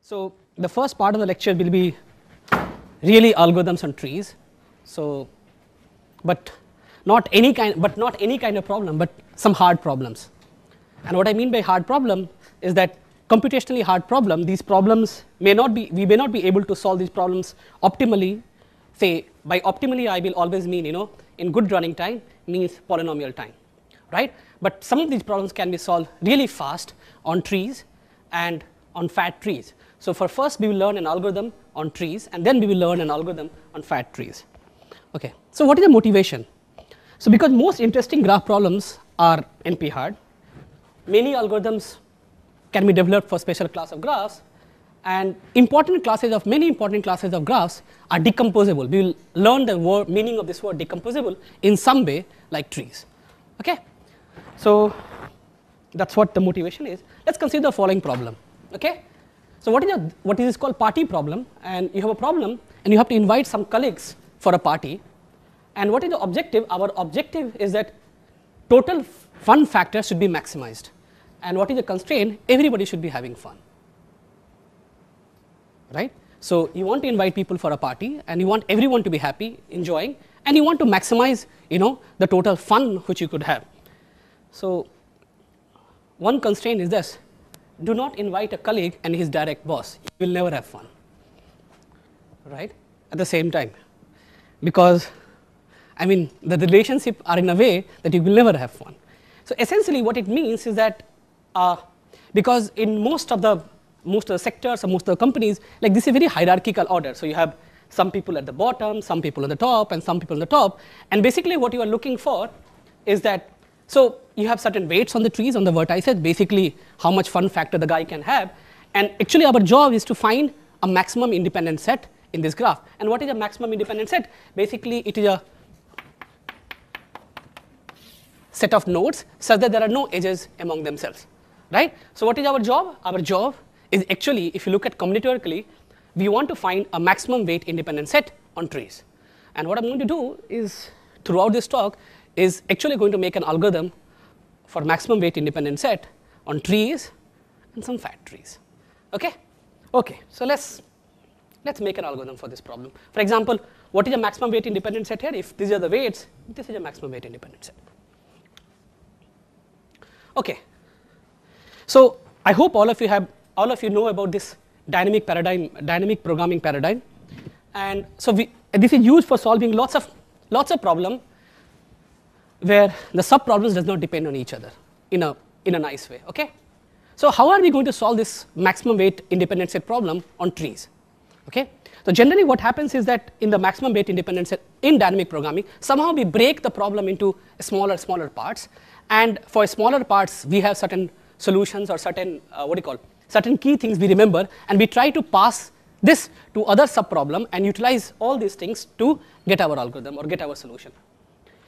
So the first part of the lecture will be really algorithms on trees. So, but not any kind of problem, but some hard problems. And what I mean by hard problem is that computationally hard problem, these problems we may not be able to solve these problems optimally. Say by optimally I will always mean, in good running time means polynomial time, right? But some of these problems can be solved really fast on trees and on fat trees. So for first we will learn an algorithm on trees, and then we will learn an algorithm on fat trees. Okay, so what is the motivation? So because most interesting graph problems are NP hard, many algorithms can be developed for special class of graphs, and many important classes of graphs are decomposable. We will learn the meaning of this word decomposable in some way, like trees. Okay, so that's what the motivation is. Let's consider the following problem. Okay, so what is this called party problem? And you have a problem, and you have to invite some colleagues for a party. And what is the objective? Our objective is that total fun factor should be maximized. And what is the constraint? Everybody should be having fun, right? So you want to invite people for a party, and you want everyone to be happy, enjoying, and you want to maximize, the total fun which you could have. So one constraint is this: do not invite a colleague and his direct boss. You will never have fun, right? At the same time, because the relationship are in a way that you will never have fun. So essentially, what it means is that because in most of the sectors or most of the companies, like this is a very hierarchical order. So you have some people at the bottom, some people on the top, and some people on the top. And basically, what you are looking for is that, so you have certain weights on the trees, on the vertices, basically how much fun factor the guy can have. And actually, our job is to find a maximum independent set in this graph. And what is a maximum independent set? Basically, it is a set of nodes such that there are no edges among themselves, right? So what is our job? Our job is actually, if you look at combinatorically, we want to find a maximum weight independent set on trees. And what I'm going to do is, throughout this talk, is actually going to make an algorithm for maximum weight independent set on trees and some fat trees. Okay? Okay, so let's make an algorithm for this problem. For example, what is a maximum weight independent set here? If these are the weights, this is a maximum weight independent set. Okay, so I hope all of you know about this dynamic programming paradigm, and so this is used for solving lots of problem where the sub problems does not depend on each other in a nice way. Okay, so how are we going to solve this maximum weight independent set problem on trees? Okay, so generally what happens is that in the maximum weight independent set in dynamic programming, somehow we break the problem into smaller parts. And for smaller parts, we have certain solutions or certain certain key things we remember, and we try to pass this to other sub-problem and utilize all these things to get our algorithm or get our solution.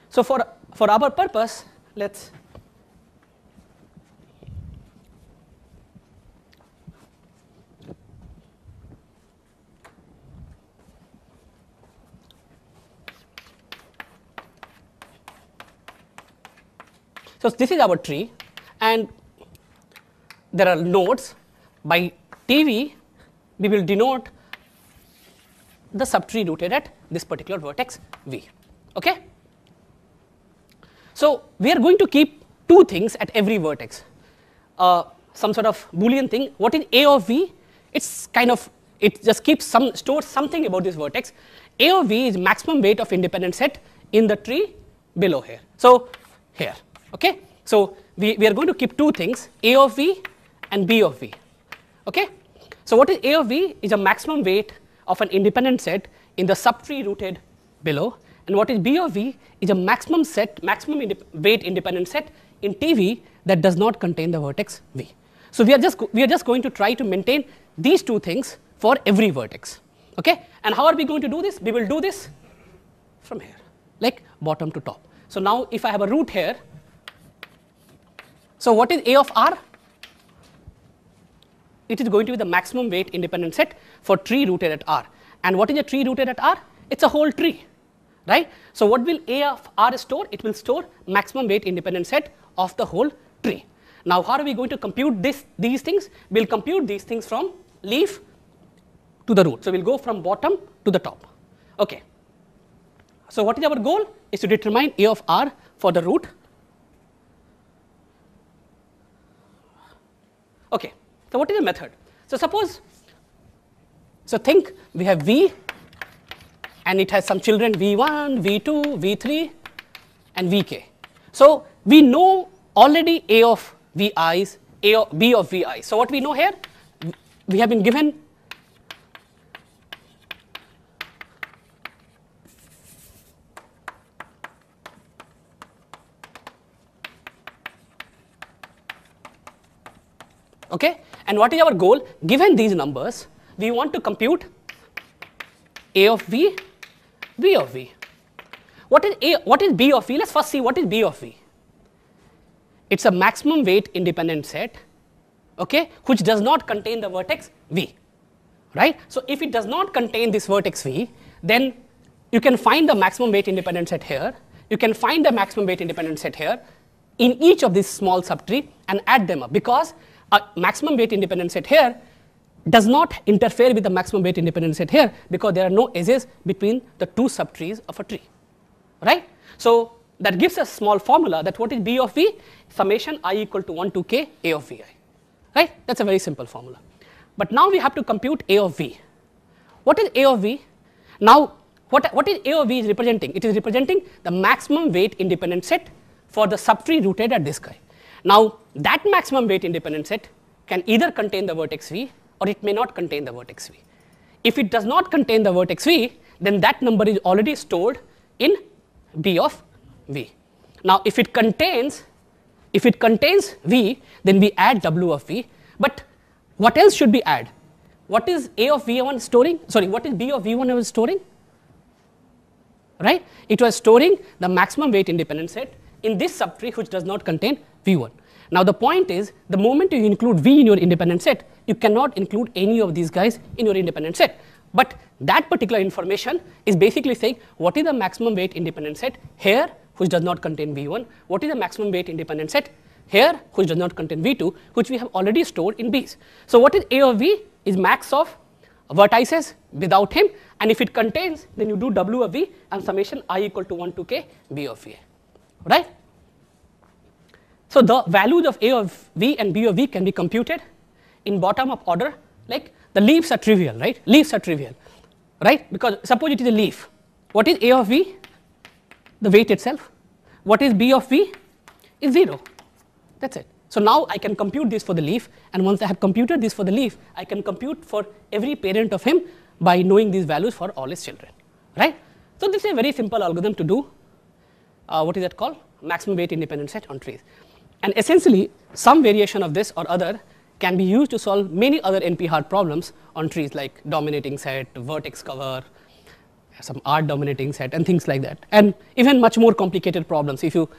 So for our purpose, let's so this is our tree, and there are nodes. By TV, we will denote the subtree rooted at this particular vertex V. Okay? So we are going to keep two things at every vertex. Some sort of Boolean thing. What is A of V? It just stores something about this vertex. A of V is maximum weight of independent set in the tree below here. So here. Okay, so we are going to keep two things, A of V and B of V. Okay, so what is A of V? Is a maximum weight of an independent set in the subtree rooted below, and what is B of V is a maximum weight independent set in TV that does not contain the vertex V. So we are just going to try to maintain these two things for every vertex. Okay, and how are we going to do this? We will do this from here, like bottom to top. So now if I have a root here, so what is A of R? It is going to be the maximum weight independent set for tree rooted at R. And what is a tree rooted at R? It's a whole tree, right? So what will A of R store? It will store maximum weight independent set of the whole tree. Now how are we going to compute these things? We'll compute these things from leaf to the root. So, we will go from bottom to the top. Okay. So, what is our goal? Is to determine A of r for the root. Okay. So, what is the method? So, suppose, so think we have V and it has some children V1, V2, V3 and Vk. So, we know already A of Vi's, B of Vi. So, what we know here? We have been given okay, and what is our goal? Given these numbers, we want to compute A of V, B of V. What is B of V? Let's first see what is B of V. It's a maximum weight independent set, okay, which does not contain the vertex V, right? So, if it does not contain this vertex V, then you can find the maximum weight independent set here, you can find the maximum weight independent set here in each of these small subtree and add them up, because a maximum weight independent set here does not interfere with the maximum weight independent set here, because there are no edges between the two subtrees of a tree, right? So, that gives us small formula that what is B of V? Summation I equal to 1 to k A of Vi, right? That is a very simple formula. But now we have to compute A of V. What is A of V? Now, what is A of V is representing? It is representing the maximum weight independent set for the subtree rooted at this guy. Now, that maximum weight independent set can either contain the vertex V or it may not contain the vertex V. If it does not contain the vertex V, then that number is already stored in B of V. Now, if it contains V, then we add W of V, but what else should we add? What is A of V1 storing? Sorry, what is B of V1 was storing? Right? It was storing the maximum weight independent set in this subtree which does not contain V1. Now, the point is, the moment you include V in your independent set, you cannot include any of these guys in your independent set. But that particular information is basically saying what is the maximum weight independent set here which does not contain V1, what is the maximum weight independent set here which does not contain V2, which we have already stored in B's. So, what is A of V is max of vertices without him, and if it contains, then you do W of V and summation I equal to 1 to k B of V, right? So, the values of A of V and B of V can be computed in bottom up order, like the leaves are trivial, right? Leaves are trivial, right? Because suppose it is a leaf. What is A of V? The weight itself. What is B of V? Is 0. That's it. So, now I can compute this for the leaf, and once I have computed this for the leaf, I can compute for every parent of him by knowing these values for all his children, right? So, this is a very simple algorithm to do what is that called? Maximum weight independent set on trees. And essentially, some variation of this or other can be used to solve many other NP-hard problems on trees, like dominating set, vertex cover, some art dominating set and things like that, and even much more complicated problems if you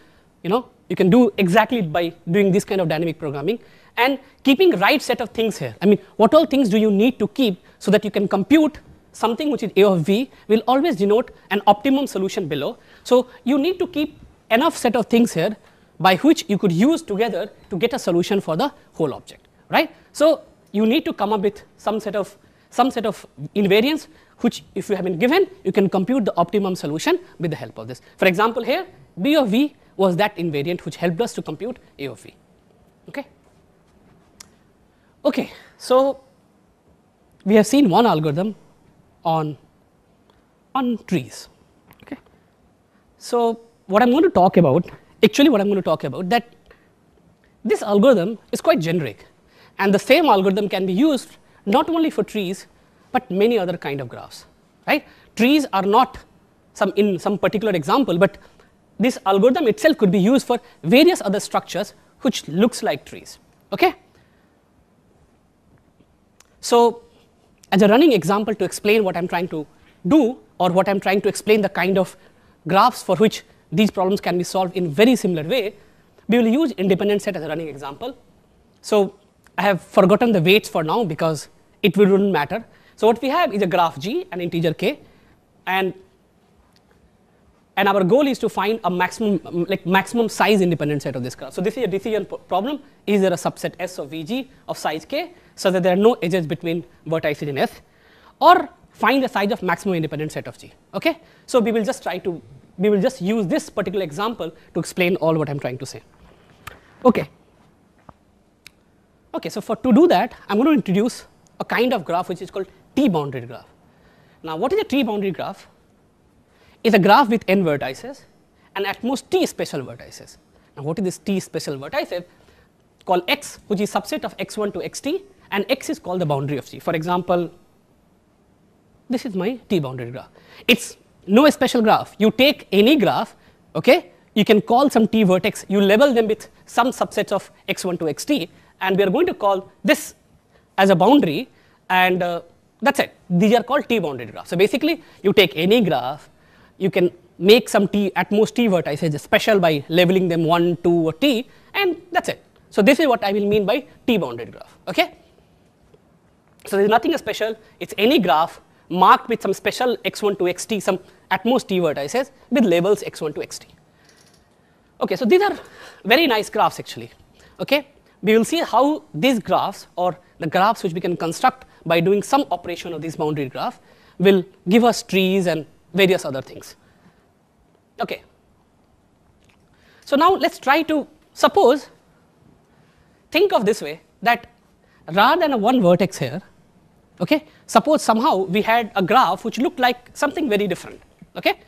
can do exactly by doing this kind of dynamic programming and keeping right set of things here. I mean, what all things do you need to keep so that you can compute something which is A of V will always denote an optimum solution below. So, you need to keep enough set of things here by which you could use together to get a solution for the whole object, right? So, you need to come up with some set of invariants which, if you have been given, you can compute the optimum solution with the help of this. For example, here B of V was that invariant which helped us to compute A of V. Okay. Okay. So, we have seen one algorithm on trees. Okay. So, what I am going to talk about, that this algorithm is quite generic, and the same algorithm can be used not only for trees, but many other kind of graphs, right? Trees are not in some particular example, but this algorithm itself could be used for various other structures which looks like trees, okay? So, as a running example to explain what I am trying to do, or what I am trying to explain the kind of graphs for which these problems can be solved in very similar way, we will use independent set as a running example. So, I have forgotten the weights for now because it wouldn't matter. So, what we have is a graph G, an integer k, and and our goal is to find a maximum size independent set of this graph. So this is a decision problem. Is there a subset S of Vg of size k so that there are no edges between vertices in S, or find the size of maximum independent set of G. Okay? So we will just use this particular example to explain all what I'm trying to say. Okay. Okay, so to do that, I'm going to introduce a kind of graph which is called T-boundary graph. Now, what is a T-boundary graph? It's a graph with n vertices and at most t special vertices. Now, what is this t special vertices? Called x, which is subset of x1 to xt, and x is called the boundary of G. For example, this is my T-boundary graph. It's no special graph. You take any graph, okay? You can call some t vertex. You label them with some subsets of x1 to xt, and we are going to call this as a boundary, and that's it. These are called T-boundary graphs. So basically, you take any graph, you can make some t at most t vertices special by labeling them 1, 2, or t, and that's it. So this is what I will mean by T-boundary graph. Okay? So there is nothing special. It's any graph marked with some special x1 to xt, some at most t vertices with labels x1 to xt. Okay, so these are very nice graphs actually. Okay? We will see how these graphs, or the graphs which we can construct by doing some operation of this boundary graph, will give us trees and various other things. Okay. So now let's try to suppose, think of this way, that rather than a one vertex here, okay, suppose somehow we had a graph which looked like something very different. Okay?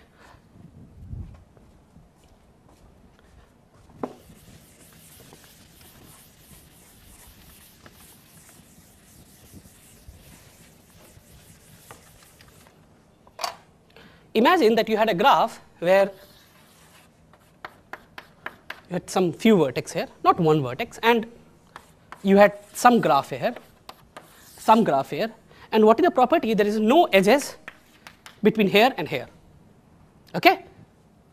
Imagine that you had a graph where you had some few vertex here, not one vertex, and you had some graph here, and what is the property? There is no edges between here and here. Okay?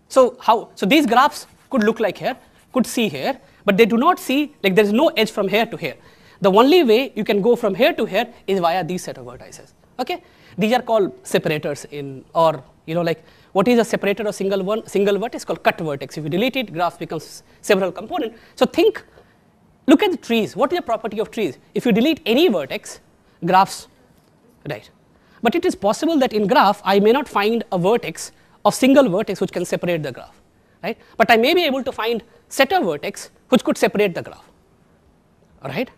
So these graphs could look like here, could see here, but they do not see, like there is no edge from here to here. The only way you can go from here to here is via these set of vertices. Okay? These are called separators in, or like what is a separator of single vertex? Called cut vertex. If you delete it, graph becomes several components. So look at the trees. What is the property of trees? If you delete any vertex, graphs, right? But it is possible that in graph I may not find a vertex of single vertex which can separate the graph, right? But I may be able to find set of vertex which could separate the graph. All right?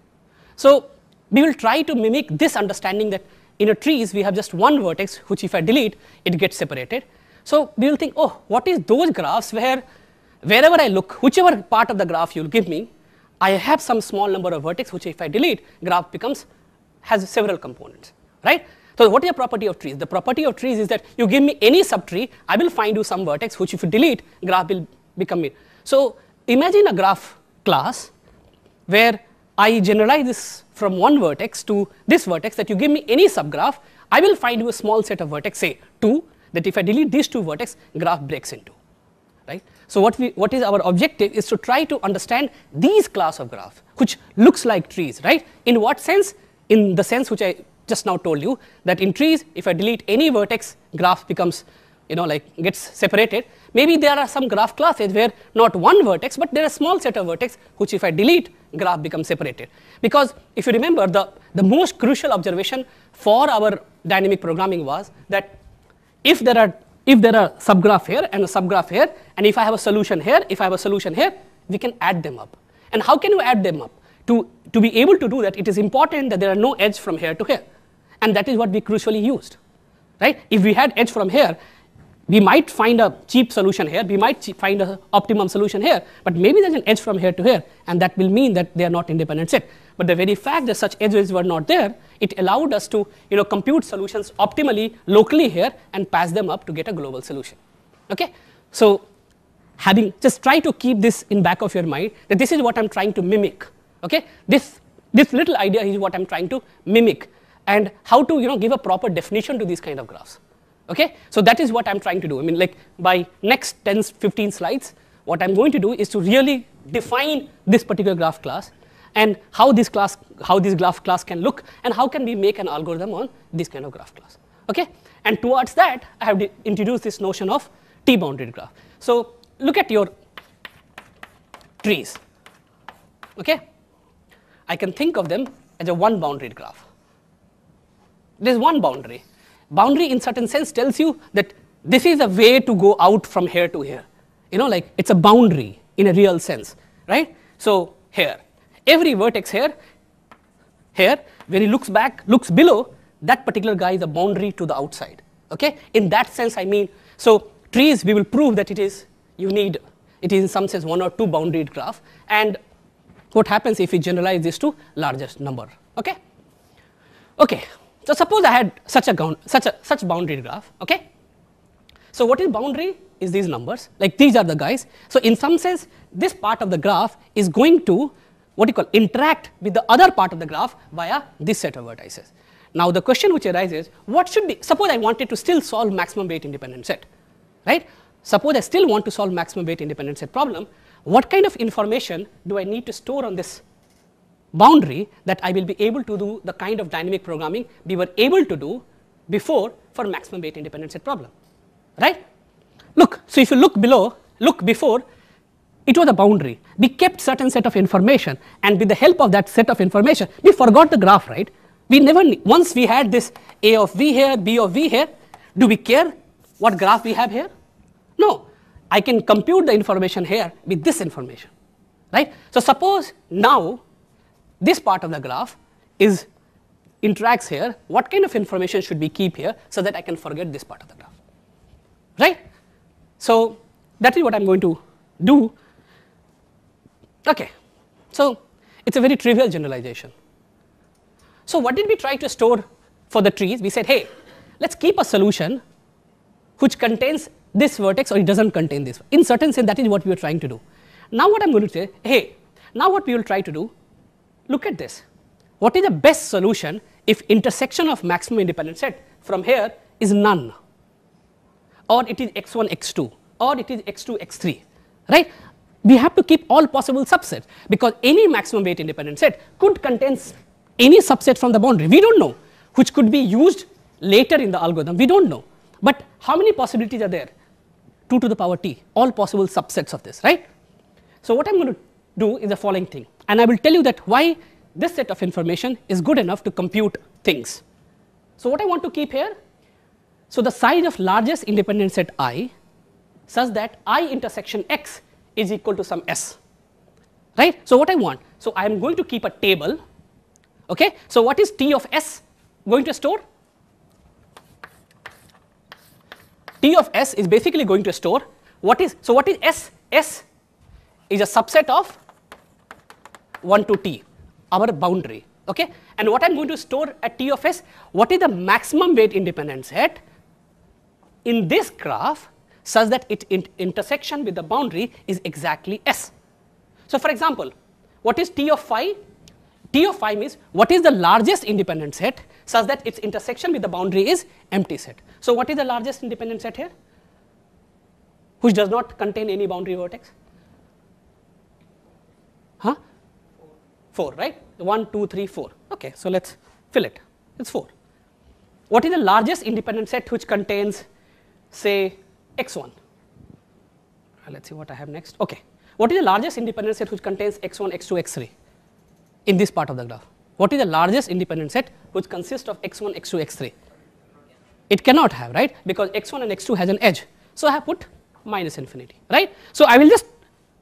So we will try to mimic this understanding that in a trees we have just one vertex which if I delete, it gets separated. So we will think, oh, what is those graphs where wherever I look, whichever part of the graph you will give me, I have some small number of vertex which if I delete, graph has several components, right? So what is the property of trees? The property of trees is that you give me any subtree, I will find you some vertex which if you delete, graph will become it. So imagine a graph class where I generalize this from one vertex to this vertex, that you give me any subgraph, I will find you a small set of vertex, say 2, that if I delete these two vertex, graph breaks into, right? So what is our objective is to try to understand these class of graphs, which looks like trees, right? In what sense? In the sense which I just now told you, that in trees, if I delete any vertex, graph becomes, gets separated. Maybe there are some graph classes where not one vertex, but there are a small set of vertex, which if I delete, graph becomes separated. Because if you remember, the most crucial observation for our dynamic programming was that if there are subgraph here and a subgraph here, and if I have a solution here, we can add them up. And how can you add them up? To be able to do that, it is important that there are no edge from here to here. And that is what we crucially used, right? If we had edge from here, we might find a cheap solution here, we might find an optimum solution here, but maybe there's an edge from here to here, and that will mean that they are not independent set. But the very fact that such edges were not there, it allowed us to compute solutions optimally locally here and pass them up to get a global solution. Okay? So just try to keep this in back of your mind, that this is what I'm trying to mimic. Okay? This little idea is what I'm trying to mimic, and how to give a proper definition to these kind of graphs. Okay? So that is what I'm trying to do. I mean, like by next 10, 15 slides, what I'm going to do is to really define this particular graph class, and how this graph class can look, and how can we make an algorithm on this kind of graph class. Okay? And towards that, I have introduced this notion of T-boundary graph. So look at your trees. Okay, I can think of them as a one boundary graph. There is one boundary. Boundary in certain sense tells you that this is a way to go out from here to here. You know, like it's a boundary in a real sense, right? So here, every vertex here, when he looks back, looks below, that particular guy is a boundary to the outside. Okay, in that sense, I mean, so trees, we will prove that it is in some sense one or two boundaried graph. And what happens if we generalize this to largest number? Okay. Okay. So suppose I had such boundary graph. Okay. So what is boundary is these numbers, like these are the guys. So in some sense, this part of the graph is going to interact with the other part of the graph via this set of vertices. Now the question which arises, what should be, suppose I wanted to still solve maximum weight independent set, right? Suppose I still want to solve maximum weight independent set problem, what kind of information do I need to store on this boundary that I will be able to do the kind of dynamic programming we were able to do before for maximum weight independent set problem, right? Look, so if you look before, it was a boundary. We kept certain set of information, and with the help of that set of information, we forgot the graph, right? We never, once we had this A of V here, B of V here, do we care what graph we have here? No, I can compute the information here with this information, right? So suppose now this part of the graph interacts here, what kind of information should we keep here so that I can forget this part of the graph, right? So that is what I'm going to do. Okay, so it's a very trivial generalization. So what did we try to store for the trees? We said, hey, let's keep a solution which contains this vertex or it doesn't contain this. In certain sense, that is what we were trying to do. Now what I'm going to say, hey, now what we will try to do, look at this. What is the best solution if intersection of maximum independent set from here is none, or it is x1, x2, or it is x2, x3, right? We have to keep all possible subsets because any maximum weight independent set could contain any subset from the boundary. We don't know, which could be used later in the algorithm. We don't know. But how many possibilities are there? 2 to the power t, all possible subsets of this, right? So what I'm going to do is the following thing. And I will tell you that why this set of information is good enough to compute things. So what I want to keep here, so the size of largest independent set I such that I intersection x is equal to some s, right? So what I want, so I am going to keep a table. Okay, so what is T of S going to store? T of S is basically going to store what is S? S is a subset of 1 to T, our boundary. Okay, and what I'm going to store at T of S, what is the maximum weight independent set in this graph such that its intersection with the boundary is exactly S. So for example, what is T of phi? T of phi means what is the largest independent set such that its intersection with the boundary is empty set. So what is the largest independent set here which does not contain any boundary vertex? Huh? 4, right? 1, 2, 3, 4. Okay, so let's fill it. It's 4. What is the largest independent set which contains, say, x1? Let's see what I have next. Okay, what is the largest independent set which contains x1, x2, x3 in this part of the graph? What is the largest independent set which consists of x1, x2, x3? It cannot have, right? Because x1 and x2 has an edge. So I have put minus infinity, right? So I will just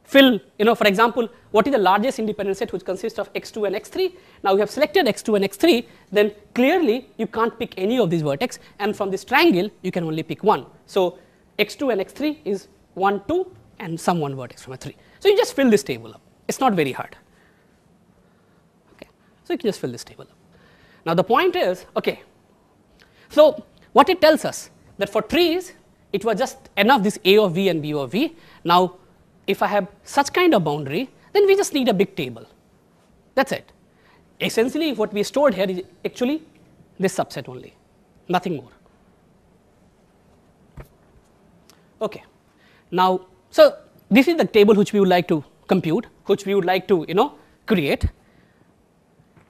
fill, for example, what is the largest independent set which consists of x2 and x3? Now we have selected x2 and x3, then clearly you can't pick any of these vertex, and from this triangle you can only pick one. So x2 and x3 is 1, 2 and some one vertex from a 3. So you just fill this table up. It's not very hard. Okay, so you can just fill this table up. Now the point is, okay, so what it tells us that for trees it was just enough this A of V and B of V. Now if I have such kind of boundary, then we just need a big table. That's it. Essentially what we stored here is actually this subset only, nothing more. Okay. Now, so this is the table which we would like to compute, which we would like to create.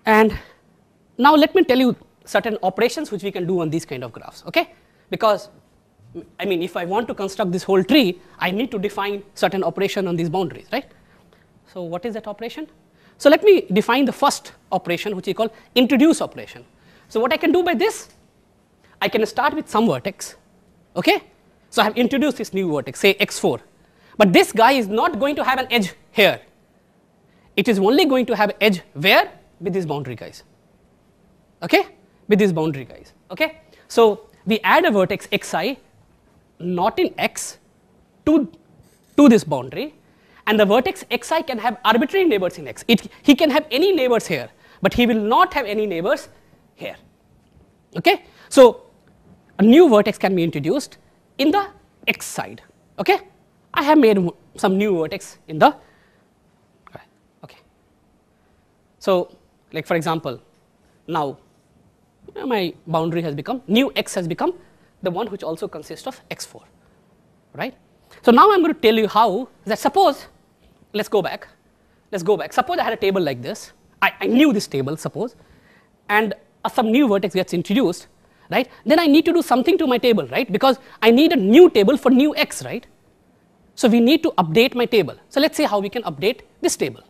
And now let me tell you certain operations which we can do on these kind of graphs, okay? Because I mean, if I want to construct this whole tree, I need to define certain operation on these boundaries, right? So what is that operation? So let me define the first operation, which we call introduce operation. So what I can do by this, I can start with some vertex, okay? So I have introduced this new vertex, say x4, but this guy is not going to have an edge here. It is only going to have an edge where? With these boundary guys, okay? With these boundary guys, okay? So we add a vertex xi, not in x, to this boundary, and the vertex xi can have arbitrary neighbors in x. He can have any neighbors here, but he will not have any neighbors here, okay? So a new vertex can be introduced in the x side, okay? I have made some new vertex in the, okay. So like for example, now my boundary has become, new x has become the one which also consists of x4, right? So now I'm going to tell you how that, suppose, let's go back, suppose I had a table like this, I knew this table, suppose, and some new vertex gets introduced, right? Then I need to do something to my table, right? Because I need a new table for new x, right? So we need to update my table. So let's see how we can update this table,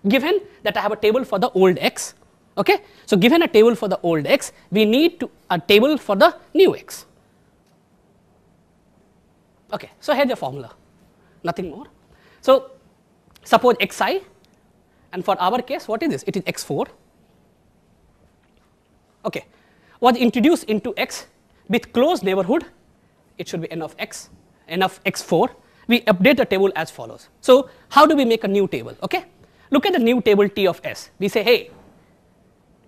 given that I have a table for the old x, okay? So given a table for the old x, we need a table for the new x. Okay, so here's the formula, nothing more. So suppose xi, and for our case, what is this? It is x4, okay, was introduced into x with closed neighborhood. It should be n of x, n of x4. We update the table as follows. So how do we make a new table? Okay, look at the new table T of s. We say, hey,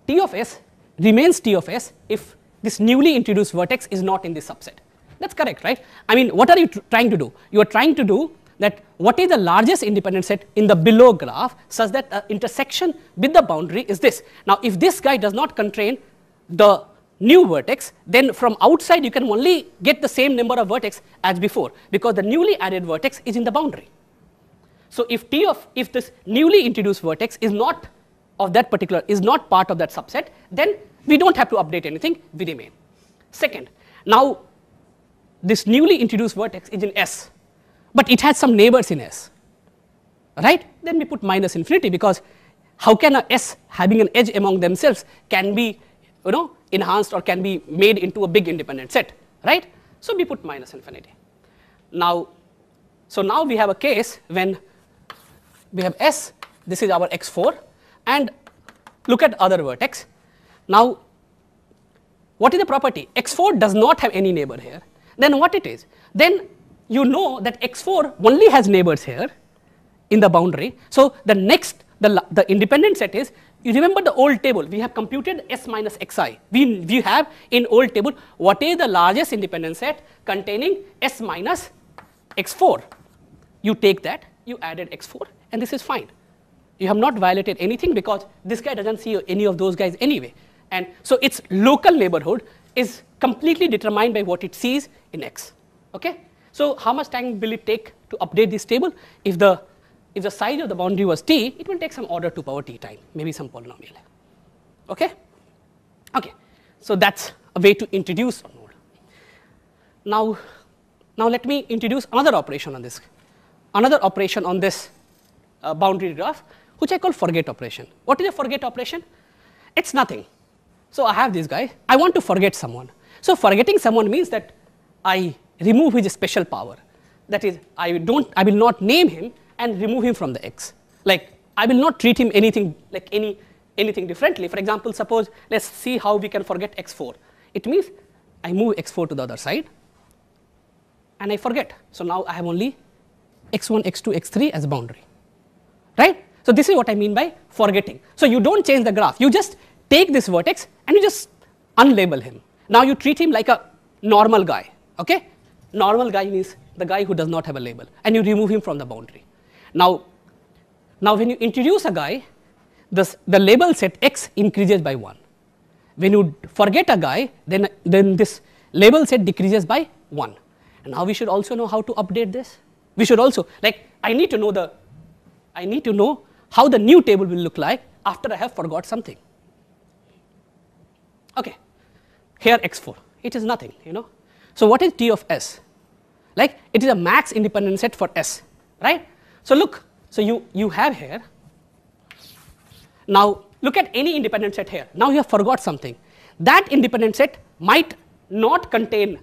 T of s remains T of s if this newly introduced vertex is not in this subset. That's correct, right? I mean, what are you trying to do? You are trying to do that what is the largest independent set in the below graph such that the intersection with the boundary is this. Now if this guy does not contain the new vertex, then from outside you can only get the same number of vertex as before, because the newly added vertex is in the boundary. So if this newly introduced vertex is not of that particular, is not part of that subset, then we don't have to update anything, we remain. Second, now this newly introduced vertex is in S, but it has some neighbors in S, right? Then we put minus infinity, because how can a S having an edge among themselves can be, you know, enhanced or can be made into a big independent set, right? So we put minus infinity. Now, so now we have a case when we have S, this is our x4, and look at other vertex. Now, what is the property? X4 does not have any neighbor here. Then what it is? Then you know that x4 only has neighbors here in the boundary. So the next, the independent set is, you remember the old table, we have computed S minus xi. We have in old table, what is the largest independent set containing S minus x4? You take that, you added x4, and this is fine. You have not violated anything, because this guy doesn't see any of those guys anyway. And so its local neighborhood is completely determined by what it sees in x, okay? So how much time will it take to update this table? If the size of the boundary was t, it will take some order 2 power t time, maybe some polynomial, okay? Okay, so that's a way to introduce a node. Now let me introduce another operation on this, boundary graph, which I call forget operation. What is a forget operation? It's nothing. So I have this guy, I want to forget someone. So forgetting someone means that I remove his special power. That is, I will not name him and remove him from the x. Like, I will not treat him anything like anything differently. For example, suppose, let's see how we can forget x4. It means I move x4 to the other side and I forget. So now I have only x1, x2, x3 as a boundary, right? So this is what I mean by forgetting. So you don't change the graph, you just take this vertex and you just unlabel him. Now you treat him like a normal guy, okay? Normal guy means the guy who does not have a label, and you remove him from the boundary. Now when you introduce a guy, the label set x increases by 1. When you forget a guy, then this label set decreases by 1. And now we should also know how to update this. We should also, like, I need to know how the new table will look like after I have forgot something. Okay, here x4, it is nothing, you know. So what is T of s? like it is a max independent set for S, right? So look, so you have here, now look at any independent set here. Now you have forgot something. That independent set might not contain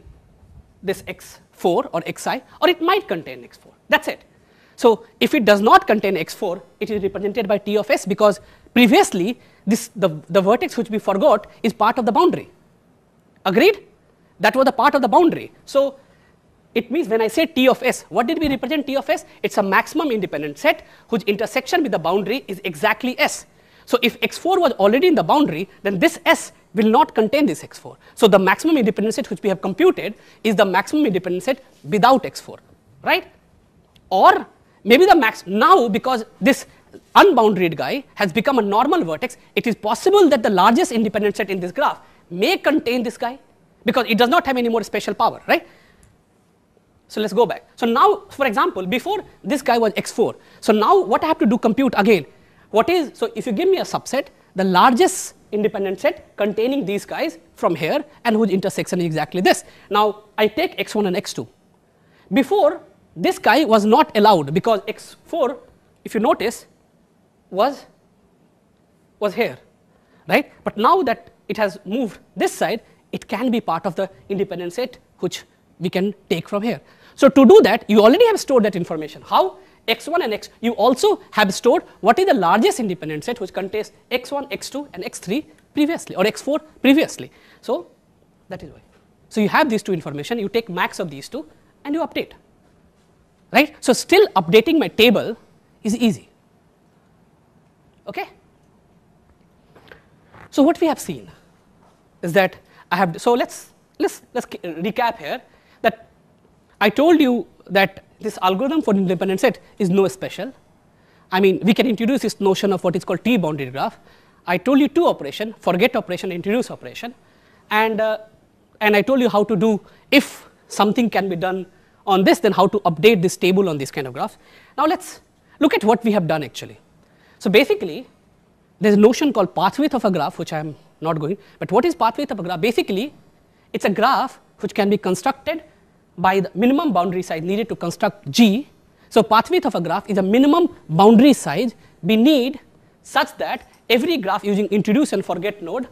this x4 or xi, or it might contain x4. That's it. So if it does not contain x4, it is represented by T of S, because previously the vertex which we forgot is part of the boundary. Agreed? That was the part of the boundary. So it means when I say T of S, what did we represent T of S? It's a maximum independent set whose intersection with the boundary is exactly S. So if x4 was already in the boundary, then this S will not contain this x4. So the maximum independent set which we have computed is the maximum independent set without x4, right? Or maybe the max, now because this unboundaried guy has become a normal vertex, it is possible that the largest independent set in this graph may contain this guy, because it does not have any more special power, right? So let's go back. So now, for example, before this guy was x4. So now what I have to do, compute again. What is, so if you give me a subset, the largest independent set containing these guys from here and whose intersection is exactly this. Now I take x1 and x2. Before, this guy was not allowed because x4, if you notice, was here, right? But now that it has moved this side, it can be part of the independent set which we can take from here. So to do that, you already have stored that information. How? x1 and x, you also have stored what is the largest independent set which contains x1, x2 and x3 previously, or x4 previously. So that is why. So you have these two information, you take max of these two and you update, right? So still updating my table is easy, okay? So what we have seen is that I have, so let's recap here, that I told you that this algorithm for independent set is no special. I mean, we can introduce this notion of what is called T-boundary graph. I told you two operations, forget operation, introduce operation, and I told you how to do, if something can be done on this, then how to update this table on this kind of graph. Now let's look at what we have done actually. So basically, there's a notion called path width of a graph, which I am not going, but what is path width of a graph? Basically, it's a graph which can be constructed by the minimum boundary size needed to construct G. So path width of a graph is a minimum boundary size we need such that every graph using introduce and forget node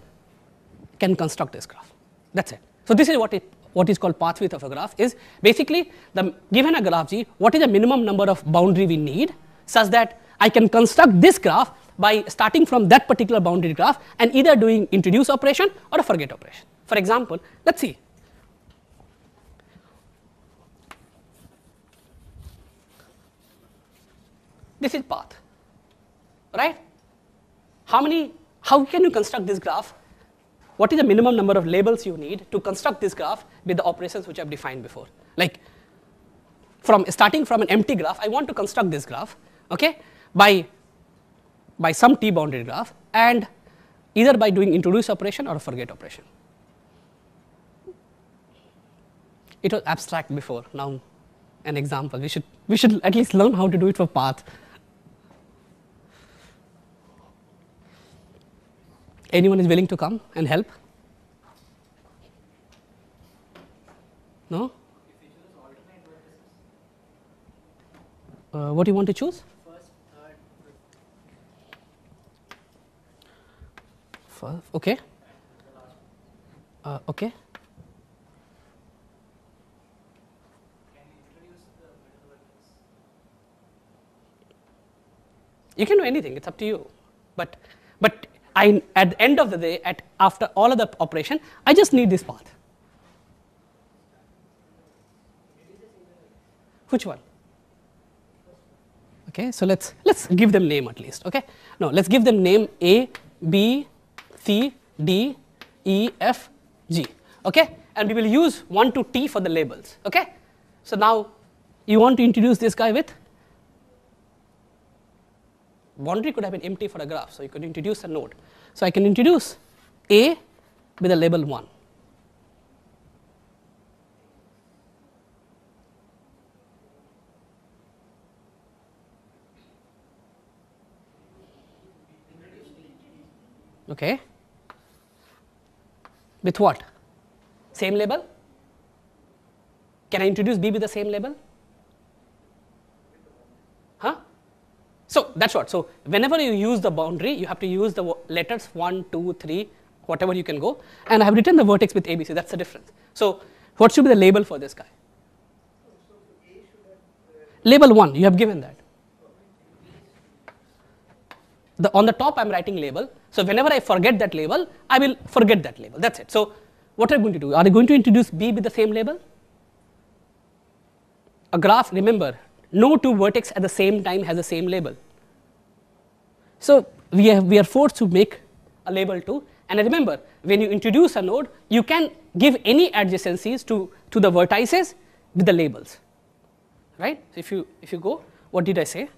can construct this graph. That's it. So this is what is called path width of a graph, is basically given a graph G, what is the minimum number of boundary we need such that I can construct this graph by starting from that particular boundary graph and either doing introduce operation or a forget operation. For example, let's see. This is path, right? How can you construct this graph? What is the minimum number of labels you need to construct this graph with the operations which I have defined before? Like starting from an empty graph, I want to construct this graph, okay, by some T-boundary graph, and either by doing introduce operation or a forget operation. It was abstract before, now an example. We should at least learn how to do it for path. Anyone is willing to come and help? No? What do you want to choose? First, third. Okay. Okay. Can you introduce the middle vertex? You can do anything, it's up to you. But at the end of the day, after all of the operation, I just need this path. Which one? Okay, so let's give them name at least. Okay, no, let's give them name A, B, C, D, E, F, G. Okay, and we will use 1 to T for the labels. Okay, so now you want to introduce this guy with boundary could have been empty for a graph, so you could introduce a node. So I can introduce A with a label 1. Okay. With what? Same label? Can I introduce B with the same label? Huh? So that's what. So whenever you use the boundary, you have to use the letters 1, 2, 3, whatever you can go. And I have written the vertex with ABC. That's the difference. So what should be the label for this guy? Label 1. You have given that. On the top, I'm writing label. So whenever I forget that label, I will forget that label. That's it. So what are you going to do? Are you going to introduce B with the same label? A graph, remember, no two vertex at the same time has the same label. So we are forced to make a label 2. And remember, when you introduce a node, you can give any adjacencies to the vertices with the labels, right? So if you go, what did I say?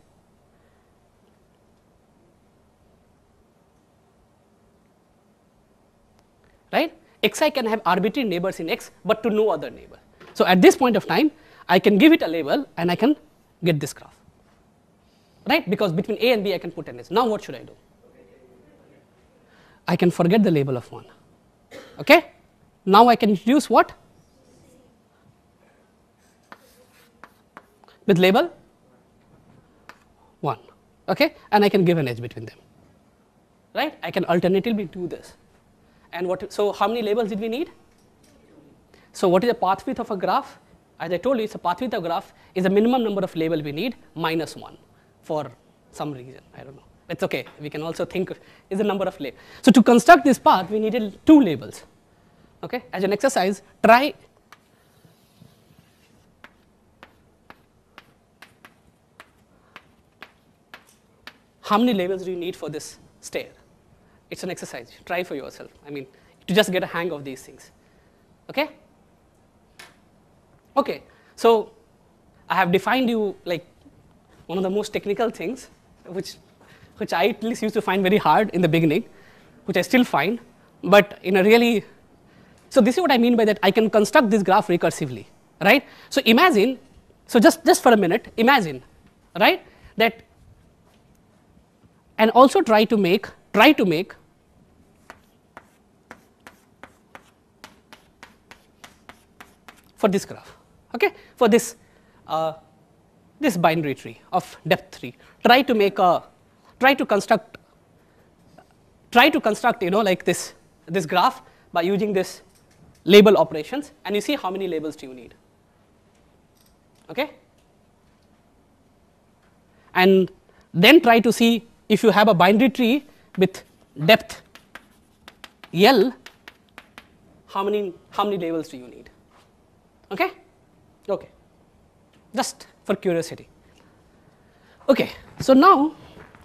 Right? Xi can have arbitrary neighbors in X, but to no other neighbor. So at this point of time, I can give it a label and I can get this graph, right? Because between A and B, I can put an edge. Now what should I do? I can forget the label of 1. Okay? Now I can introduce what? With label 1. Okay? And I can give an edge between them. Right? I can alternatively do this. And so how many labels did we need? So what is the path width of a graph? As I told you, it's a path width of a graph is the minimum number of labels we need minus 1 for some reason. I don't know. It's okay. We can also think is the number of labels. So to construct this path, we needed 2 labels. Okay? As an exercise, try how many labels do you need for this stair? It's an exercise. Try for yourself. I mean, to just get a hang of these things. Okay? Okay. So I have defined you like one of the most technical things, which I at least used to find very hard in the beginning, which I still find, but in a really, so this is what I mean by that. I can construct this graph recursively, right? So imagine, so just for a minute, imagine, right, that, and also try to make for this graph, okay, for this this binary tree of depth 3. Try to construct like this graph by using this label operations, and you see how many labels do you need. Okay? And then try to see if you have a binary tree with depth L, how many labels do you need? Okay? Okay. Just for curiosity. Okay. So now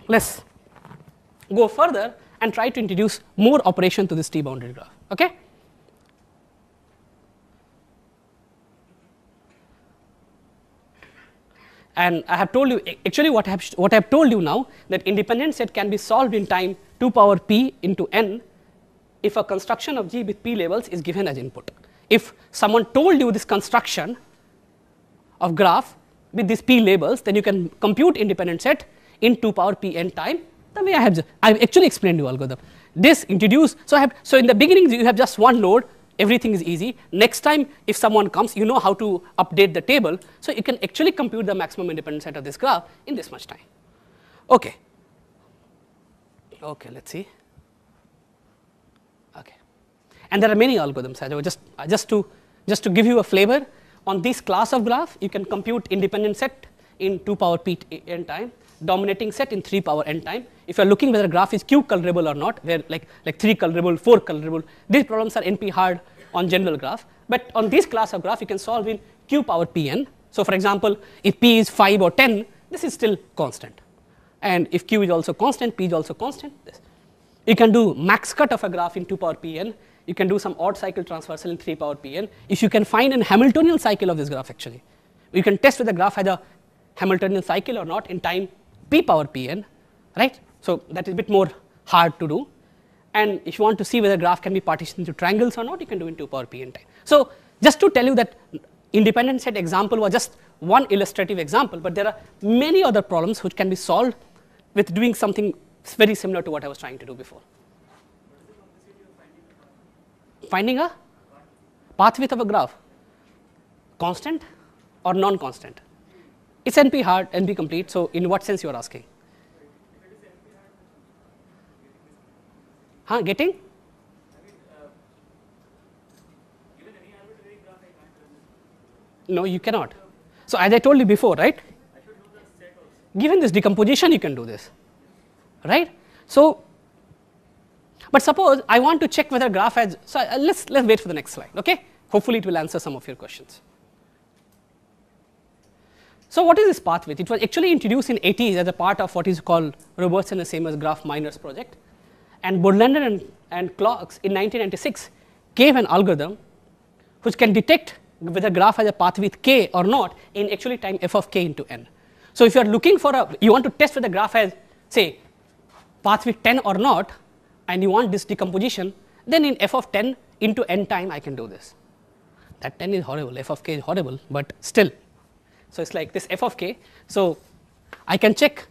let's go further and try to introduce more operation to this T-boundary graph. Okay? And I have told you, actually what I have told you now, that independent set can be solved in time 2 power p into n if a construction of G with p labels is given as input. If someone told you this construction of graph with these p labels, then you can compute independent set in 2 power p n time. The way I have actually explained you algorithm. This introduce, so in the beginning you have just one node, everything is easy. Next time if someone comes, you know how to update the table, so you can actually compute the maximum independent set of this graph in this much time. Okay. Okay, let's see. Okay. And there are many algorithms. Just to give you a flavor, on this class of graph, you can compute independent set in 2 power p n time, dominating set in 3 power n time. If you are looking whether a graph is q colorable or not, where like 3 colorable, 4 colorable, these problems are NP hard on general graph. But on this class of graph, you can solve in q power pn. So for example, if p is 5 or 10, this is still constant. And if q is also constant, p is also constant. This. You can do max cut of a graph in 2 power pn. You can do some odd cycle transversal in 3 power pn. If you can find an Hamiltonian cycle of this graph actually, you can test whether the graph has a Hamiltonian cycle or not in time p power pn, right? So that is a bit more hard to do. And if you want to see whether graph can be partitioned into triangles or not, you can do in 2 power p n time. So just to tell you that independent set example was just one illustrative example, but there are many other problems which can be solved with doing something very similar to what I was trying to do before. Finding a path width of a graph. constant or non-constant? It's NP hard, NP complete. So in what sense you are asking? Huh? Getting? No, you cannot. So as I told you before, right? Given this decomposition, you can do this, right? So, but suppose I want to check whether graph has. So let's wait for the next slide. Okay. Hopefully, it will answer some of your questions. So what is this path width? It was actually introduced in 80s as a part of what is called Robertson and Seymour's graph miners project, and Burlander and Clarks in 1996 gave an algorithm which can detect whether graph has a path width k or not in actually time f of k into n. So if you are looking for you want to test whether graph has, say, path width 10 or not, and you want this decomposition, then in f of 10 into n time I can do this. That 10 is horrible, f of k is horrible, but still. So it's like this f of k. So I can check.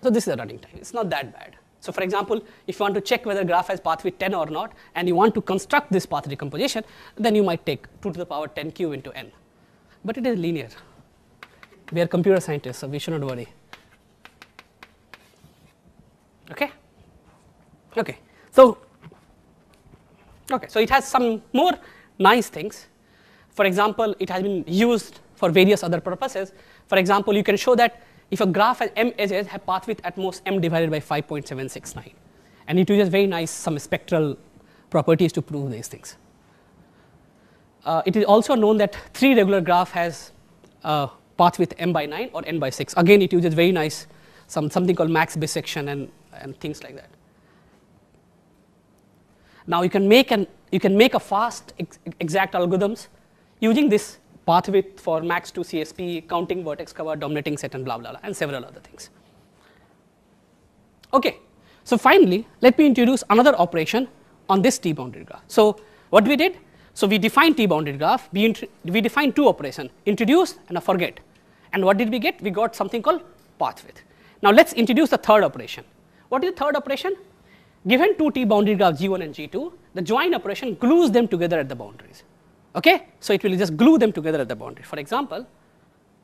So this is the running time. It's not that bad. So for example, if you want to check whether graph has path width 10 or not, and you want to construct this path decomposition, then you might take 2 to the power 10 cube into n. But it is linear. We are computer scientists, so we should not worry. Okay. Okay. So it has some more nice things. For example, it has been used for various other purposes. For example, you can show that if a graph has m edges, have path width at most m divided by 5.769, and it uses very nice some spectral properties to prove these things. It is also known that 3 regular graph has path width m by 9 or n by 6. Again, it uses very nice something called max bisection and things like that. Now you can make a fast exact algorithms using this path width for max 2 CSP, counting vertex cover, dominating set, and blah blah blah, and several other things. Okay, so finally, let me introduce another operation on this T-boundary graph. So what we did? So we defined T-boundary graph. We defined 2 operations: introduce and a forget. And what did we get? We got something called path width. Now let's introduce the third operation. What is the third operation? Given 2 T-boundary graphs G1 and G2, the join operation glues them together at the boundaries. Okay, so it will just glue them together at the boundary. For example,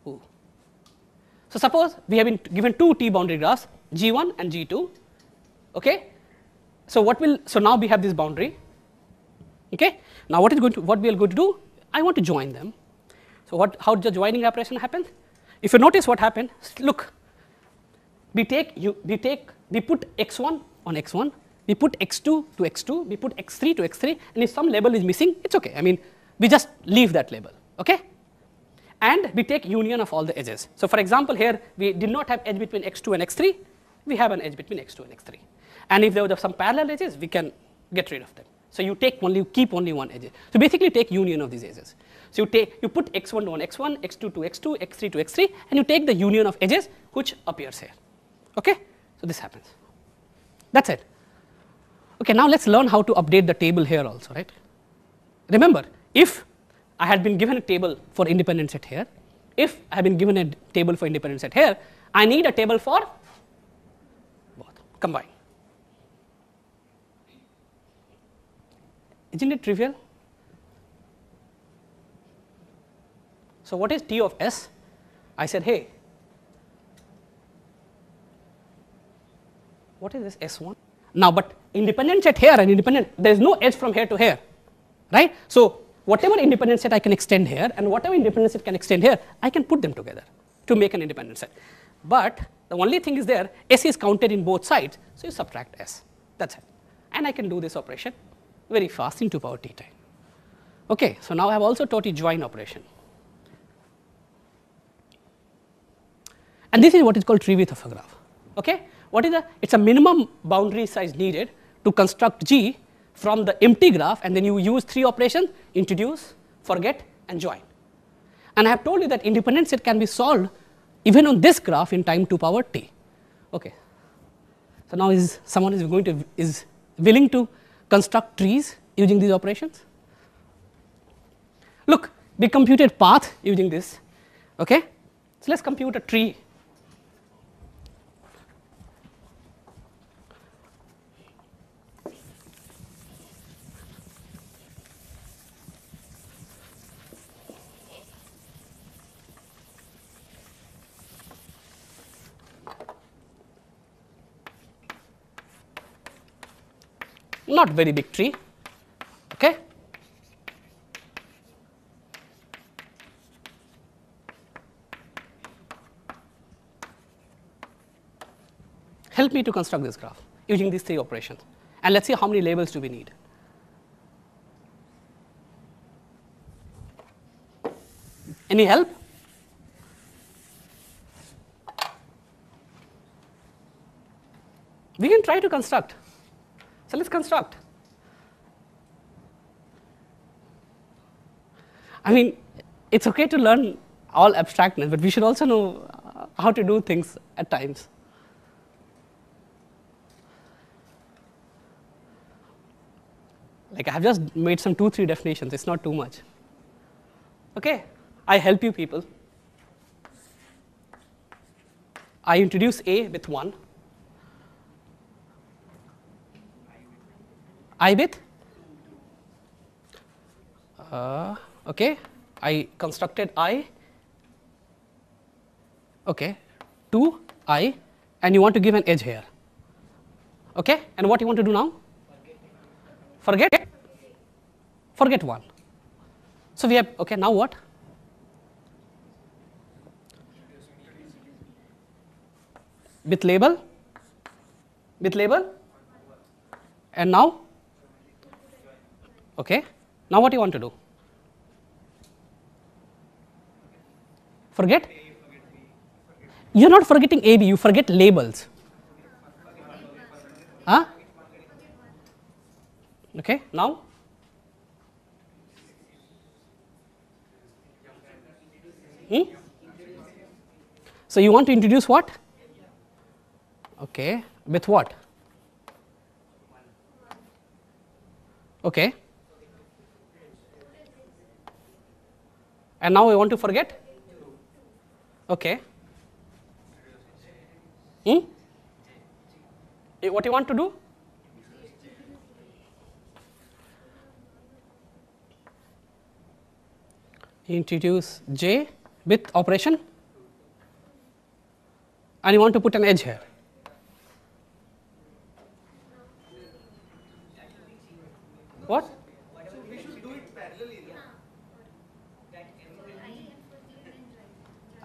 so suppose we have been given 2 T-boundary graphs G1 and G2. Okay, so now we have this boundary. Okay, now what we are going to do? I want to join them. So how the joining operation happens? If you notice what happened, look, we put x1 on x1, we put x2 to x2, we put x3 to x3, and if some label is missing, it's okay. I mean, we just leave that label, okay? And we take union of all the edges. So for example, here we did not have edge between x2 and x3, we have an edge between x2 and x3. And if there were some parallel edges, we can get rid of them. So you keep only one edge. So basically take union of these edges. So you put x1 on x1, x2 to x2, x3 to x3, and you take the union of edges which appears here. Okay? So this happens. That's it. Okay, now let's learn how to update the table here also, right? Remember, if I had been given a table for independent set here, if I have been given a table for independent set here, I need a table for both, combine. Isn't it trivial? So what is T of S? I said, hey, what is this S1? Now, but independent set here and independent, there is no edge from here to here, right? So whatever independent set I can extend here and whatever independent set can extend here, I can put them together to make an independent set. But the only thing is there, S is counted in both sides, so you subtract S. That's it. And I can do this operation very fast in 2 power t time. Okay, so now I have also taught you join operation. And this is what is called tree width of a graph. Okay, it's a minimum boundary size needed to construct G from the empty graph, and then you use 3 operations: introduce, forget, and join. And I have told you that independent set can be solved even on this graph in time 2 power t. Okay, so now someone is willing to construct trees using these operations? Look, we computed path using this. Okay, so let's compute a tree. not very big tree. Okay. Help me to construct this graph using these 3 operations, and let's see how many labels do we need. Any help? We can try to construct. So let's construct. I mean, it's okay to learn all abstractness, but we should also know how to do things at times. Like I have just made some 2-3 definitions, it's not too much. Okay, I help you people. I introduce A with 1. I with? Okay, I constructed I. Okay, 2 I, and you want to give an edge here. Okay, and what you want to do now? Forget 1. So we have, okay, now what? With label, and now? Okay, now what you want to do? Forget? You're not forgetting AB, you forget labels. Huh? Okay, now? So you want to introduce what? Okay, with what? Okay. And now I want to forget? Okay. What you want to do? Introduce J with operation, and you want to put an edge here. What? We should do it parallelly.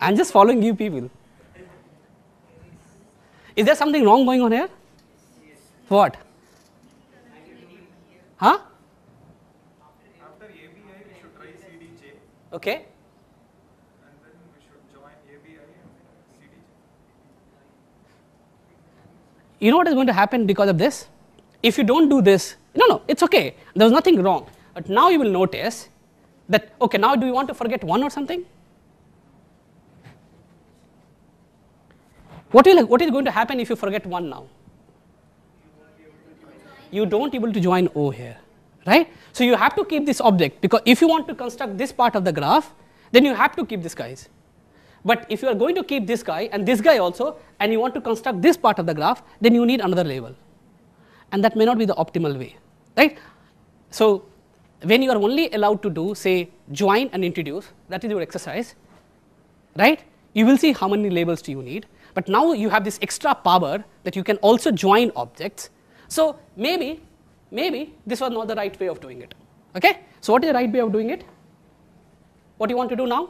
I'm just following you people. Is there something wrong going on here? What? Huh? After ABI, we should try CDJ. Okay. And then we should join ABI and CDJ. You know what is going to happen because of this? If you don't do this, no, it's okay. There's nothing wrong. But now you will notice that, okay, now do you want to forget 1 or something? What is going to happen if you forget 1 now? You don't able to join O here, right? So you have to keep this object, because if you want to construct this part of the graph, then you have to keep this guys. But if you are going to keep this guy and this guy also, and you want to construct this part of the graph, then you need another label. And that may not be the optimal way, right? So when you are only allowed to do, say, join and introduce, that is your exercise, right? You will see how many labels do you need. But now you have this extra power that you can also join objects. So maybe this was not the right way of doing it. Okay? So what is the right way of doing it? What do you want to do now?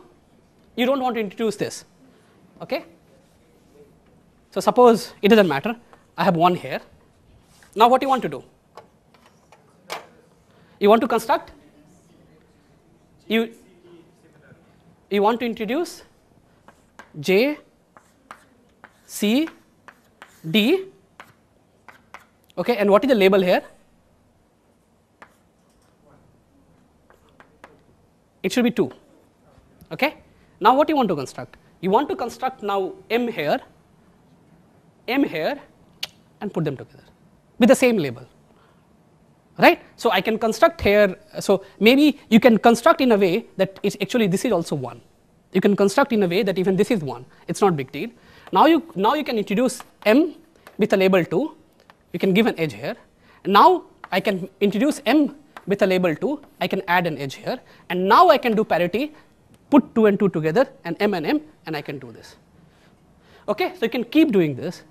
You don't want to introduce this. Okay? So suppose it doesn't matter. I have 1 here. Now what do you want to do? You want to construct? You want to introduce J, C, D. Okay, and what is the label here? It should be 2. Okay. Now what you want to construct? You want to construct now M here, and put them together with the same label. Right? So I can construct here, so maybe you can construct in a way that it's actually this is also 1. You can construct in a way that even this is 1. It's not big deal. Now you can introduce M with a label 2. You can give an edge here. And now I can introduce M with a label 2. I can add an edge here. And now I can do parity, put 2 and 2 together, and M, and I can do this. Okay, so you can keep doing this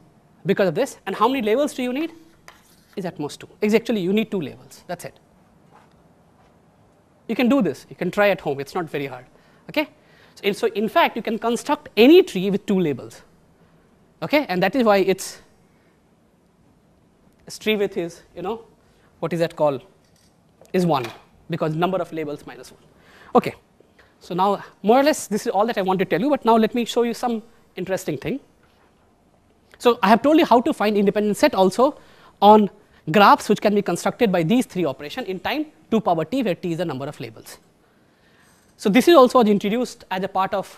because of this. And how many labels do you need? is at most 2. It's actually you need 2 labels, that is it. You can do this, you can try at home, it is not very hard. Okay? So in fact, you can construct any tree with 2 labels, okay? And that is why its tree width is, what is that called, is 1, because number of labels minus 1. Okay. So now more or less this is all that I want to tell you, but now let me show you some interesting thing. So I have told you how to find independent set also on graphs which can be constructed by these 3 operations in time 2 power t, where t is the number of labels. So this is also introduced as a part of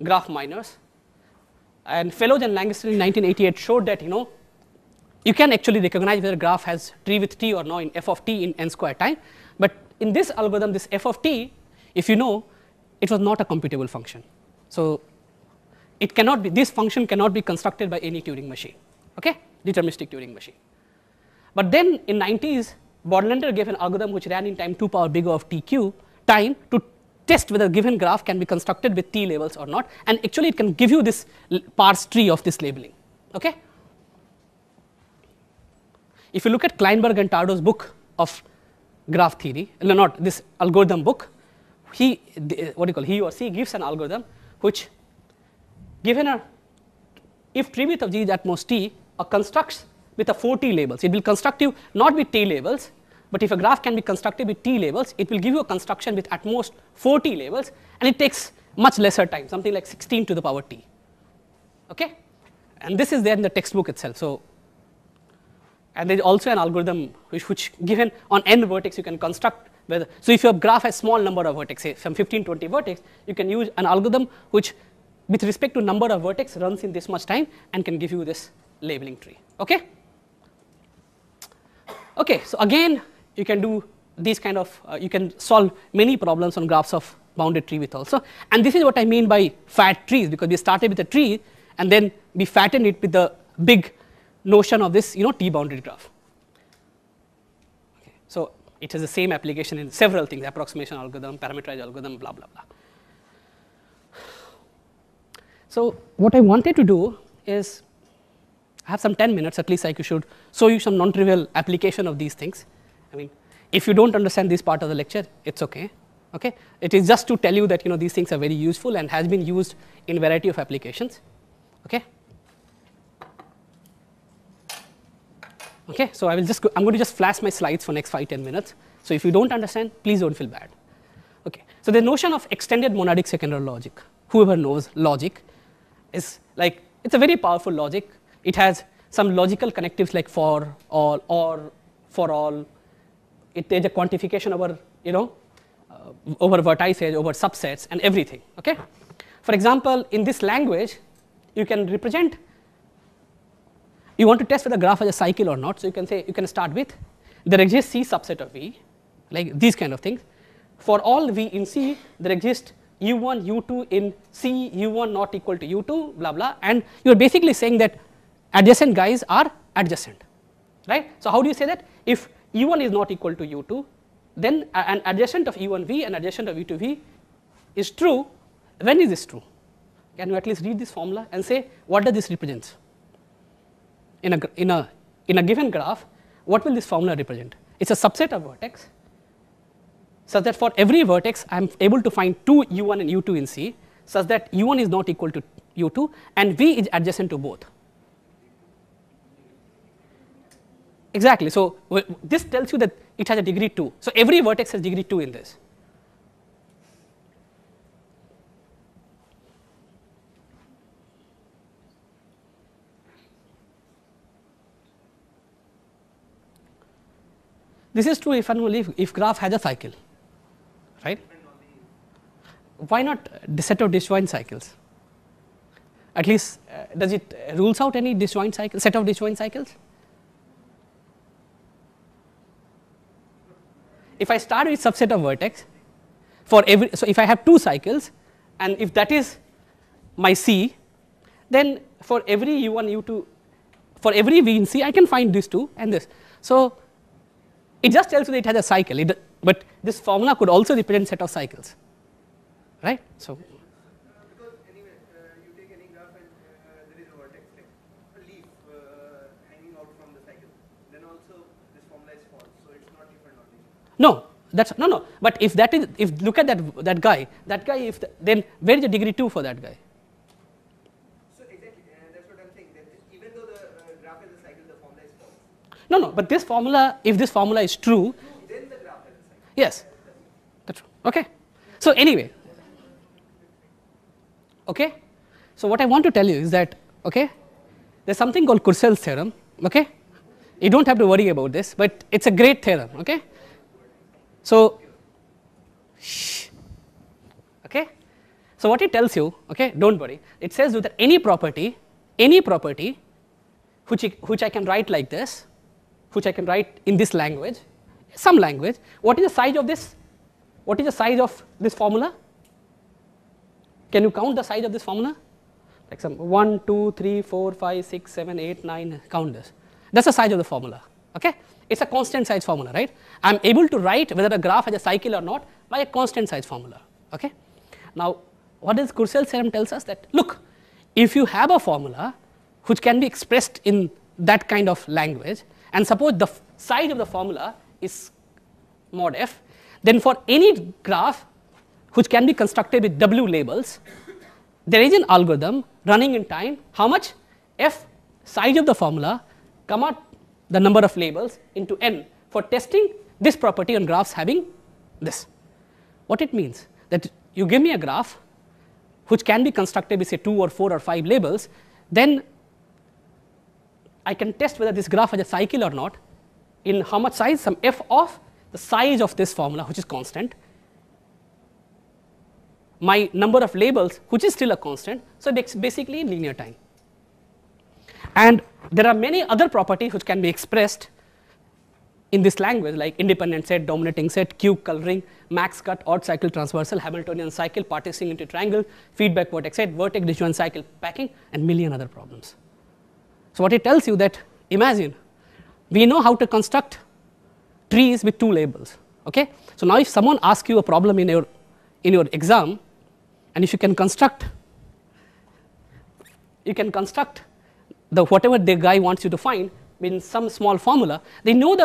graph minors, and Fellows and Lancaster in 1988 showed that you can actually recognize whether a graph has tree with t or not in f of t in n square time, but in this algorithm this f of t, if it was not a computable function. So it cannot be, this function cannot be constructed by any Turing machine, okay, deterministic Turing machine. But then in 90s Bodlander gave an algorithm which ran in time 2 power big O of tq time to test whether a given graph can be constructed with t labels or not, and actually it can give you this parse tree of this labeling. Okay. If you look at Kleinberg and Tardo's book of graph theory, no, not this algorithm book, he or she gives an algorithm which, given a, if tree width of g is at most t, constructs with a 4 t labels. It will construct you not with t labels, but if a graph can be constructed with t labels, it will give you a construction with at most 4 t labels, and it takes much lesser time, something like 16 to the power t. Okay, and this is there in the textbook itself. So, and there is also an algorithm which given on n vertex you can construct whether. So if your graph has small number of vertex, say some 15-20 vertex, you can use an algorithm which, with respect to number of vertex, runs in this much time and can give you this labeling tree. Okay. Okay. So again, you can do these kind of you can solve many problems on graphs of bounded tree width also, and this is what I mean by fat trees, because we started with a tree and then we fattened it with the big notion of this T-boundary graph. Okay. So it has the same application in several things: approximation algorithm, parameterized algorithm, blah blah blah. So what I wanted to do is, I have some 10 minutes at least. I should show you some non-trivial application of these things. I mean, if you don't understand this part of the lecture, it's okay. Okay, it is just to tell you that these things are very useful and has been used in a variety of applications. Okay. Okay, so I'm going to just flash my slides for next 5-10 minutes. So if you don't understand, please don't feel bad. Okay, so the notion of extended monadic second-order logic, whoever knows logic, is like, it's a very powerful logic. It has some logical connectives like for all or for all. There's a quantification over over vertices, over subsets, and everything. Okay, for example, in this language, you can represent. You want to test whether the graph has a cycle or not, so you can say, you can start with, there exists C subset of V, like these kind of things. For all V in C, there exists U1, U2 in C, U1 not equal to U2, blah blah, and you are basically saying that adjacent guys are adjacent, right? So how do you say that? If U1 is not equal to U2, then an adjacent of U1V and adjacent of U2V is true. When is this true? Can you at least read this formula and say what does this represent? In a given graph, what will this formula represent? It's a subset of vertex, such that for every vertex I am able to find 2 U1 and U2 in C, such that U1 is not equal to U2 and V is adjacent to both. Exactly. So this tells you that it has a degree 2. So every vertex has degree 2 in this. This is true if and only if graph has a cycle, right? Why not the set of disjoint cycles? At least does it rules out any disjoint cycle, set of disjoint cycles? If I start with subset of vertex for every, so if I have 2 cycles and if that is my C, then for every U1, U2, for every V in C, I can find this 2 and this. So it just tells you that it has a cycle, but this formula could also represent set of cycles, right? So because anyway, you take any graph and there is a vertex, like a leaf hanging out from the cycle. Then No, that's no. But if that is, if look at that guy, if then where is the degree 2 for that guy? So exactly, that's what I'm saying. That even though the graph is a cycle, the formula is false. No, but this formula, if this formula is true, Then the graph is a cycle. yes, that's true. Okay. So anyway, okay. So what I want to tell you is that there's something called Courcell's theorem. Okay, you don't have to worry about this, but it's a great theorem. Okay. So, okay. So what it tells you, don't worry. It says that any property, which I can write like this, which I can write in this language, some language. What is the size of this? What is the size of this formula? Can you count the size of this formula? Like some 1, 2, 3, 4, 5, 6, 7, 8, 9. Count this. That's the size of the formula. Okay. It's a constant size formula, right? I'm able to write whether a graph has a cycle or not by a constant size formula. Okay. Now, what does Courcell's theorem tells us? That look, if you have a formula which can be expressed in that kind of language, and suppose the size of the formula is mod f, then for any graph which can be constructed with w labels, there is an algorithm running in time. How much? F size of the formula, comma the number of labels into n for testing this property on graphs having this. What it means? That you give me a graph which can be constructed with say 2 or 4 or 5 labels, then I can test whether this graph has a cycle or not in how much size? Some f of the size of this formula, which is constant, my number of labels, which is still a constant, so it's basically in linear time. And there are many other properties which can be expressed in this language, like independent set, dominating set, cube coloring, max cut, odd cycle transversal, Hamiltonian cycle, partitioning into triangle, feedback vertex set, vertex disjoint cycle packing, and million other problems. So what it tells you that, imagine, we know how to construct trees with 2 labels. Okay? So now if someone asks you a problem in your exam, and if you can construct the whatever the guy wants you to find in some small formula, then you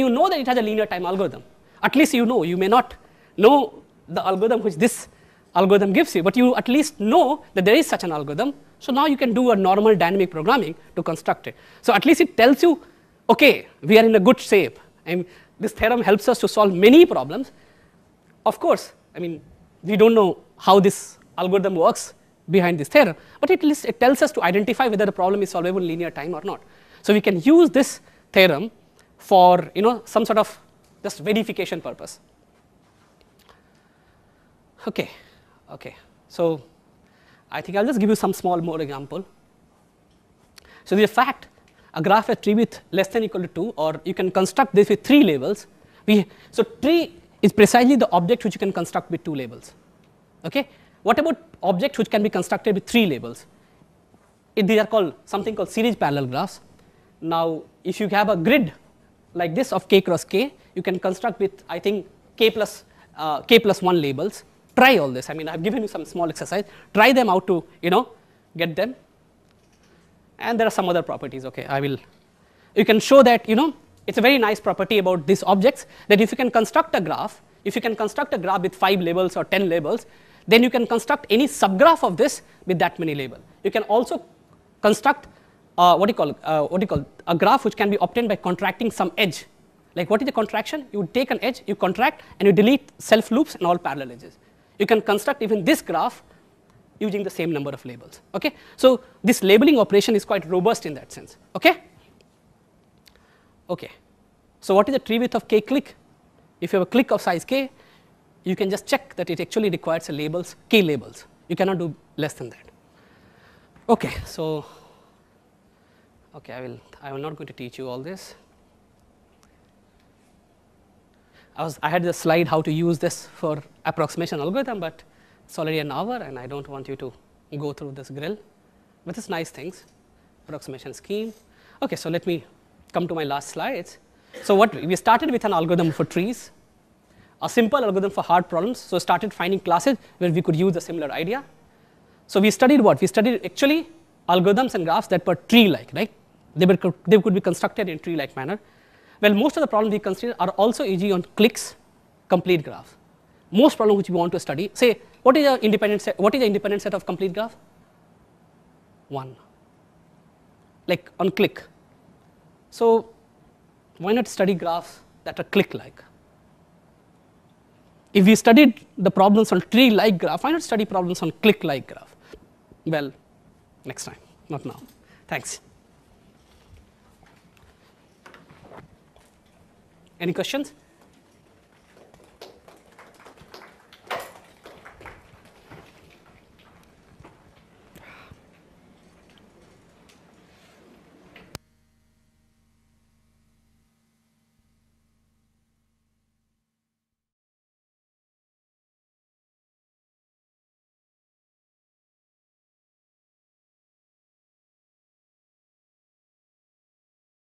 know that it has a linear time algorithm. At least you know. You may not know the algorithm which this algorithm gives you, but you at least know that there is such an algorithm. So now you can do a normal dynamic programming to construct it. So at least it tells you, okay, we are in a good shape, and this theorem helps us to solve many problems. Of course, I mean, we don't know how this algorithm works behind this theorem, but at least it tells us to identify whether the problem is solvable in linear time or not. So we can use this theorem for some sort of just verification purpose. Okay. So I think I'll just give you some small more example. So the fact a graph has tree with less than or equal to 2, or you can construct this with 3 labels. So tree is precisely the object which you can construct with 2 labels. Okay. What about objects which can be constructed with 3 labels? These are called something called series parallel graphs. Now, if you have a grid like this of k cross k, you can construct with, I think, k plus 1 labels. Try all this. I mean, I've given you some small exercise. Try them out to get them. And there are some other properties. Okay, you can show that it's a very nice property about these objects, that if you can construct a graph, with 5 labels or 10 labels, then you can construct any subgraph of this with that many labels. You can also construct a graph which can be obtained by contracting some edge. Like, what is the contraction? You take an edge, you contract, and you delete self loops and all parallel edges. You can construct even this graph using the same number of labels. Okay, so this labeling operation is quite robust in that sense. Okay. So what is the tree width of k click? If you have a click of size k, you can just check that it actually requires k labels. You cannot do less than that. Okay, so I will not going to teach you all this. I had the slide how to use this for approximation algorithm, but it's already an hour and I don't want you to go through this grill. But it's nice things, approximation scheme. Okay, so let me come to my last slides. So what we started with an algorithm for trees, a simple algorithm for hard problems. So started finding classes where we could use a similar idea. So we studied what? We studied actually algorithms and graphs that were tree-like, right? They could be constructed in tree-like manner. Well, most of the problems we consider are also easy on clicks, complete graph. Most problems which we want to study, say, what is the independent set of complete graph? 1, like on click. So why not study graphs that are click-like? If we studied the problems on tree-like graph, why not study problems on click-like graph? Well, next time, not now. Thanks. Any questions?